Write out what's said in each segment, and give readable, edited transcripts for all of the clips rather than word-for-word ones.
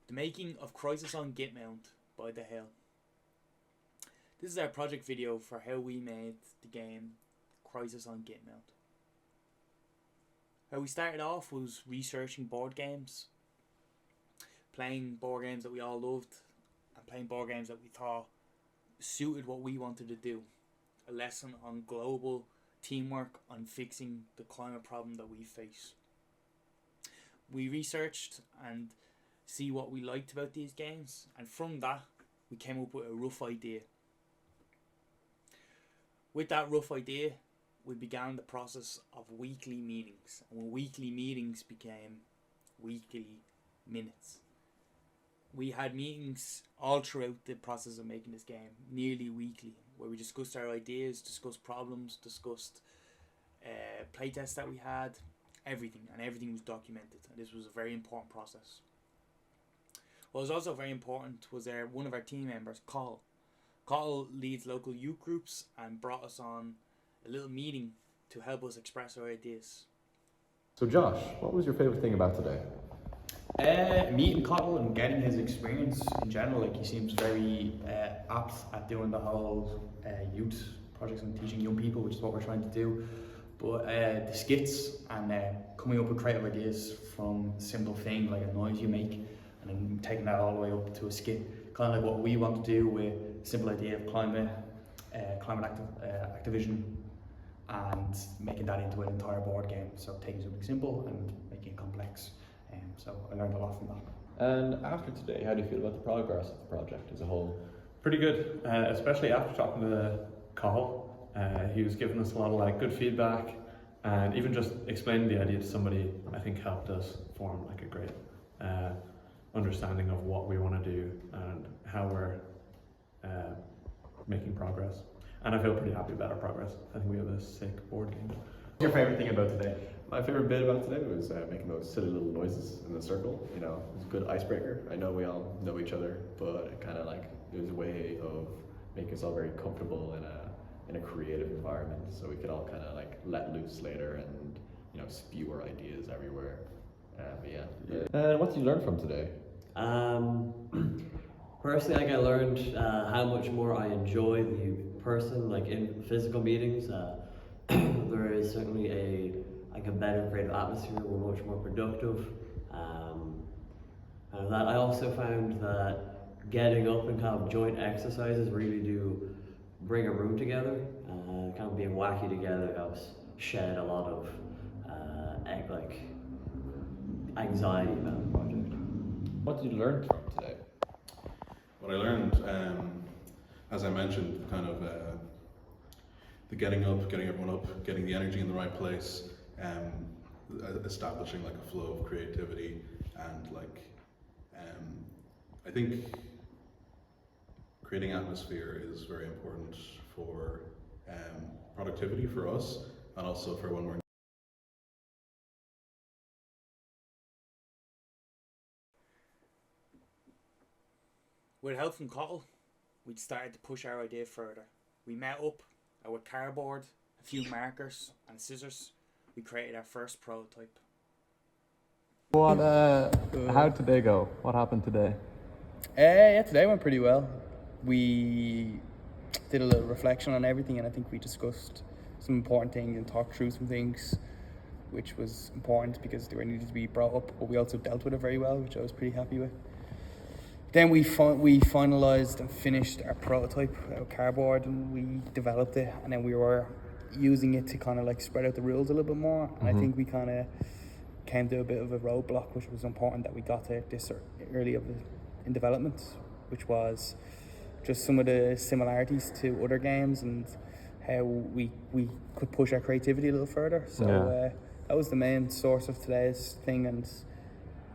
The making of Crisis on Ghittmound by The Hill. This is our project video for how we made the game Crisis on Ghittmound. How we started off was researching board games, playing board games that we all loved, and playing board games that we thought suited what we wanted to do. A lesson on global teamwork, on fixing the climate problem that we face. We researched and see what we liked about these games, and from that we came up with a rough idea. With that rough idea, we began the process of weekly meetings, and when weekly meetings became weekly minutes. We had meetings all throughout the process of making this game, nearly weekly, where we discussed our ideas, discussed problems, discussed playtests that we had, everything, and everything was documented, and this was a very important process. What was also very important was one of our team members, Carl. Carl leads local youth groups and brought us on a little meeting to help us express our ideas. So Josh, what was your favourite thing about today? Meeting Cottle and getting his experience in general. Like, he seems very apt at doing the whole youth projects and teaching young people, which is what we're trying to do. But the skits and coming up with creative ideas from a simple thing like a noise you make, and then taking that all the way up to a skit, kind of like what we want to do with a simple idea of climate activism, and making that into an entire board game. So taking something simple and making it complex. So I learned a lot from that. And after today, how do you feel about the progress of the project as a whole? Pretty good, especially after talking to Cathal. He was giving us a lot of good feedback, and even just explaining the idea to somebody, I think, helped us form a great understanding of what we want to do and how we're making progress. And I feel pretty happy about our progress. I think we have a sick board game. What's your favourite thing about today? My favourite bit about today was making those silly little noises in the circle. You know, it was a good icebreaker. I know we all know each other, but it kind of it was a way of making us all very comfortable in a creative environment, so we could all kind of let loose later and spew our ideas everywhere. But yeah. And what did you learn from today? Personally, I learned how much more I enjoy the person, in physical meetings. There is certainly a better creative atmosphere. We're much more productive. And that I also found that getting up and kind of joint exercises really do bring a room together. Kind of being wacky together helps shed a lot of anxiety about the project. What did you learn from today? What I learned, as I mentioned, the getting up, getting everyone up, getting the energy in the right place, establishing a flow of creativity, and I think creating atmosphere is very important for productivity for us, and also for when we're With help from Cottle, we started to push our idea further. We met up with cardboard, a few markers and scissors. We created our first prototype. How did today go? What happened today? Yeah, today went pretty well. We did a little reflection on everything, and I think we discussed some important things and talked through some things, which was important because they were needed to be brought up, but we also dealt with it very well, which I was pretty happy with. Then we finalised and finished our prototype out of cardboard, and we developed it, and then we were using it to kind of spread out the rules a little bit more. And I think we kind of came to a bit of a roadblock, which was important that we got to this early in development, which was just some of the similarities to other games and how we could push our creativity a little further. So that was the main source of today's thing, and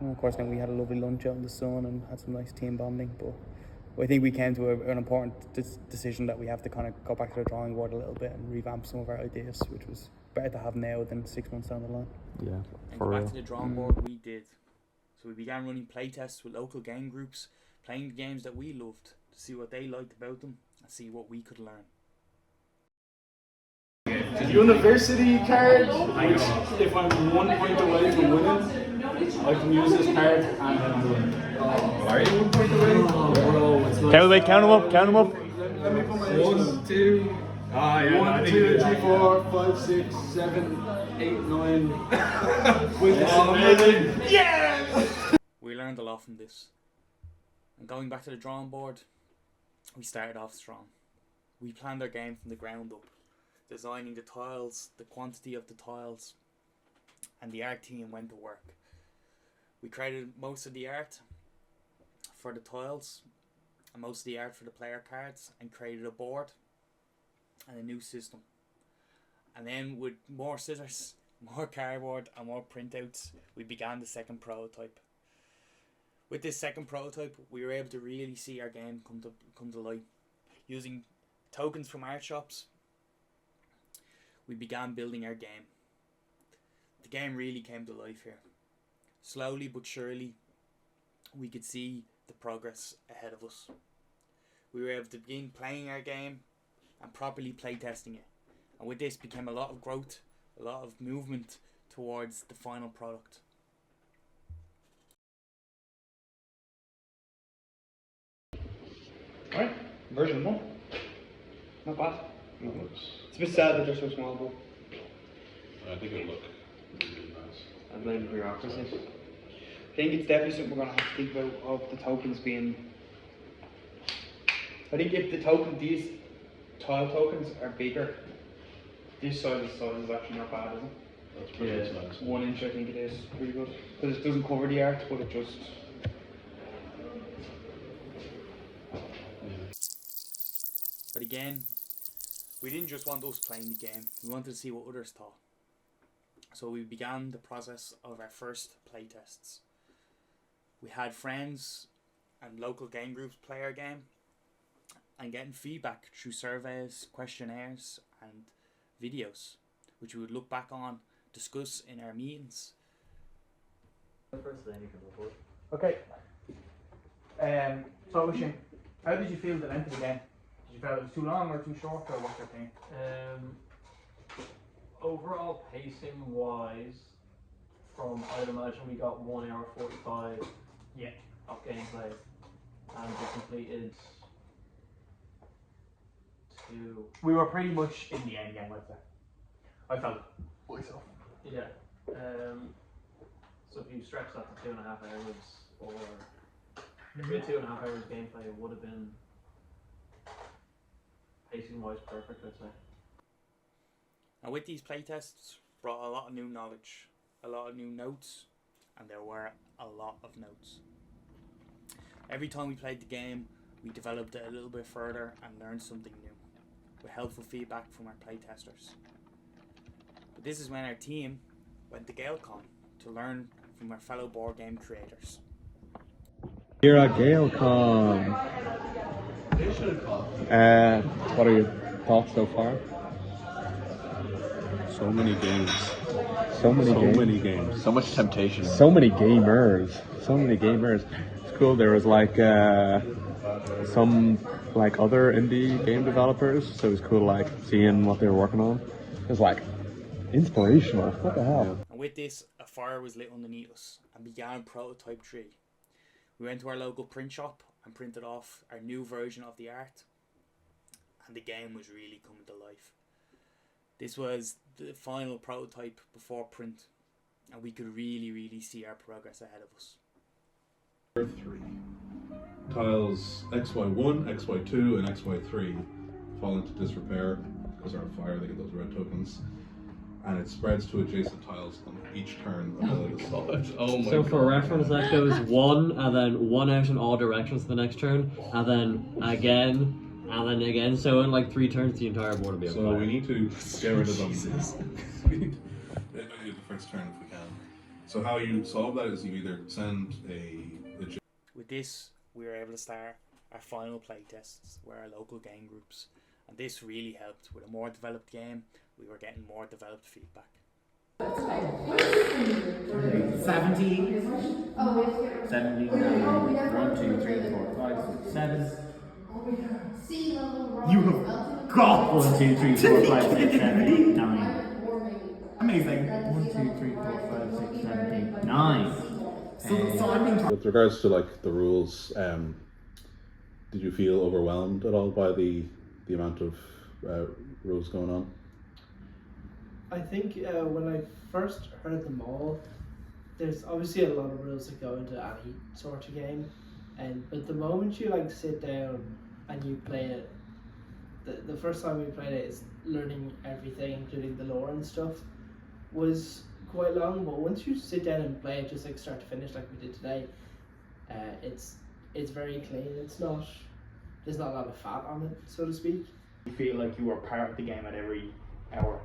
of course then we had a lovely lunch out in the sun and had some nice team bonding. But I think we came to an important decision that we have to kind of go back to the drawing board a little bit and revamp some of our ideas, which was better to have now than 6 months down the line. Yeah, and go back to the drawing board, we did. So we began running playtests with local game groups, playing the games that we loved, to see what they liked about them and see what we could learn. University card, which if I'm 1 point away from winning, I can use this card and then win. Count them up, count them up. Let me put my 1, 2. Ah, yeah. 1, 2, 3, 4, 5, 6, 7, 8, 9. Yes! We learned a lot from this. And going back to the drawing board, we started off strong. We planned our game from the ground up, designing the tiles, the quantity of the tiles, and the art team went to work. We created most of the art for the tiles and most of the art for the player cards, and created a board and a new system. And then with more scissors, more cardboard and more printouts, we began the second prototype. With this second prototype, we were able to really see our game come to light. Using tokens from art shops, we began building our game. The game really came to life here. Slowly but surely, we could see the progress ahead of us. We were able to begin playing our game and properly play testing it. And with this became a lot of growth, a lot of movement towards the final product. Alright, version 1. Not bad. That looks, It's a bit sad that they're so small, but I think it'll look really nice. I blame bureaucracy. I think it's definitely something we're going to have to think about, of the tokens being... I think if these tile tokens are bigger, this size is actually not bad, is it? That's pretty nice. 1 inch I think it is, pretty good. Because it doesn't cover the art, but it just... But again, we didn't just want us playing the game, we wanted to see what others thought. So we began the process of our first playtests. We had friends and local game groups play our game and getting feedback through surveys, questionnaires and videos, which we would look back on, discuss in our meetings. Okay. So Shane, how did you feel the length of the game? Did you feel it was too long or too short, or what's your thing? Overall pacing wise, I'd imagine we got 1 hour 45 of gameplay, and we completed 2. We were pretty much in the end game, I'd say. I felt myself. Yeah. So if you stretch that to 2.5 hours, or if we had 2.5 hours gameplay, it would have been pacing wise perfect, I'd say. And with these playtests brought a lot of new knowledge, a lot of new notes, and there were a lot of notes. Every time we played the game, we developed it a little bit further and learned something new, with helpful feedback from our playtesters. But this is when our team went to GaleCon to learn from our fellow board game creators. Here at GaleCon. What are your thoughts so far? So many games. So many games. So much temptation. So many gamers. It's cool. There was like some like other indie game developers, so it was cool like seeing what they were working on. It was like inspirational. What the hell? And with this, a fire was lit underneath us and began Prototype 3. We went to our local print shop and printed off our new version of the art, and the game was really coming to life. This was the final prototype before print, and we could really see our progress ahead of us. 3. Tiles XY1, XY2, and XY3 fall into disrepair because they're on fire, they get those red tokens. And it spreads to adjacent tiles on each turn of the solid. Oh my So god. for reference, that goes 1, and then 1 out in all directions the next turn, and then again, and then again. So in like 3 turns, the entire board will be on So fire. we need to get rid of them. We need to do the first turn if we can. So how you solve that is you either send a With this, we were able to start our final playtests with our local game groups, and this really helped. With a more developed game, we were getting more developed feedback. 70, 1, 2, 3, 4, 5, 6, 7. You have got 1, 2, 3, 4, 5, 6, 7, 8, 9. Amazing. 1, 2, 3, 4, 5, 6, 7, 8, 9. So I'm being with regards to like the rules, Did you feel overwhelmed at all by the amount of rules going on? I think when I first heard them all, there's obviously a lot of rules that go into any sort of game, but the moment you like sit down and you play it, the first time we played it is learning everything, including the lore and stuff, was quite long. But once you sit down and play it, just like start to finish, like we did today, it's very clean. There's not a lot of fat on it, so to speak. You feel like you were part of the game at every hour?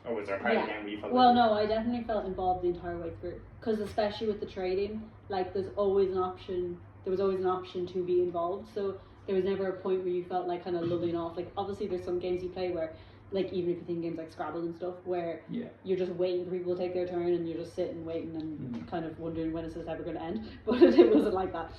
Or was there a part of the game where you felt Well, no, I definitely felt involved the entire way through. Because especially with the trading, like there was always an option to be involved. So there was never a point where you felt like kind of lulling off. Like obviously there's some games you play where, like even if you think games like Scrabble and stuff, where you're just waiting for people to take their turn and you're just sitting waiting and kind of wondering when is this ever going to end. But it wasn't like that.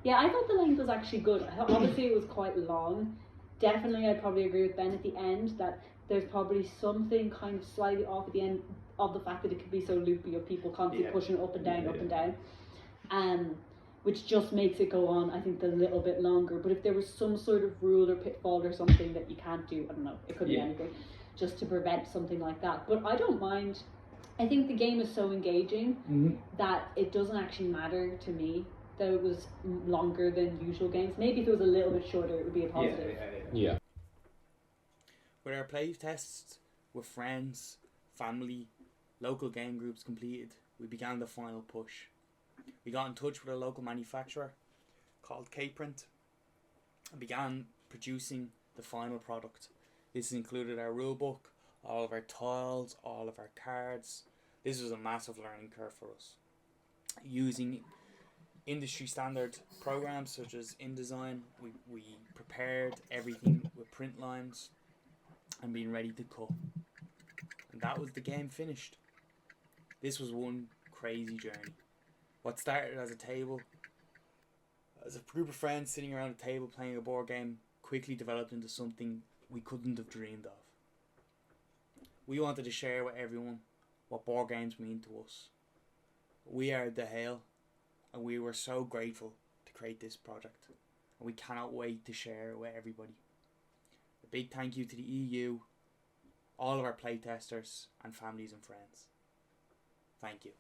Yeah, I thought the length was actually good. Obviously it was quite long. Definitely, I'd probably agree with Ben at the end that there's probably something kind of slightly off at the end of the fact that it could be so loopy of people constantly pushing up and down, which just makes it go on, I think, a little bit longer. But if there was some sort of rule or pitfall or something that you can't do, I don't know, it could be anything, just to prevent something like that. But I don't mind. I think the game is so engaging that it doesn't actually matter to me that it was longer than usual games. Maybe if it was a little bit shorter, it would be a positive. Yeah. With our play tests with friends, family, local game groups completed, we began the final push. We got in touch with a local manufacturer called K-Print and began producing the final product. This included our rulebook, all of our tiles, all of our cards. This was a massive learning curve for us. Using industry standard programs such as InDesign, we prepared everything with print lines and being ready to cut. And that was the game finished. This was one crazy journey. What started as a table, as a group of friends sitting around a table playing a board game, quickly developed into something we couldn't have dreamed of. We wanted to share with everyone what board games mean to us. We are the Hail, and we were so grateful to create this project, and we cannot wait to share it with everybody. A big thank you to the EU, all of our playtesters and families and friends. Thank you.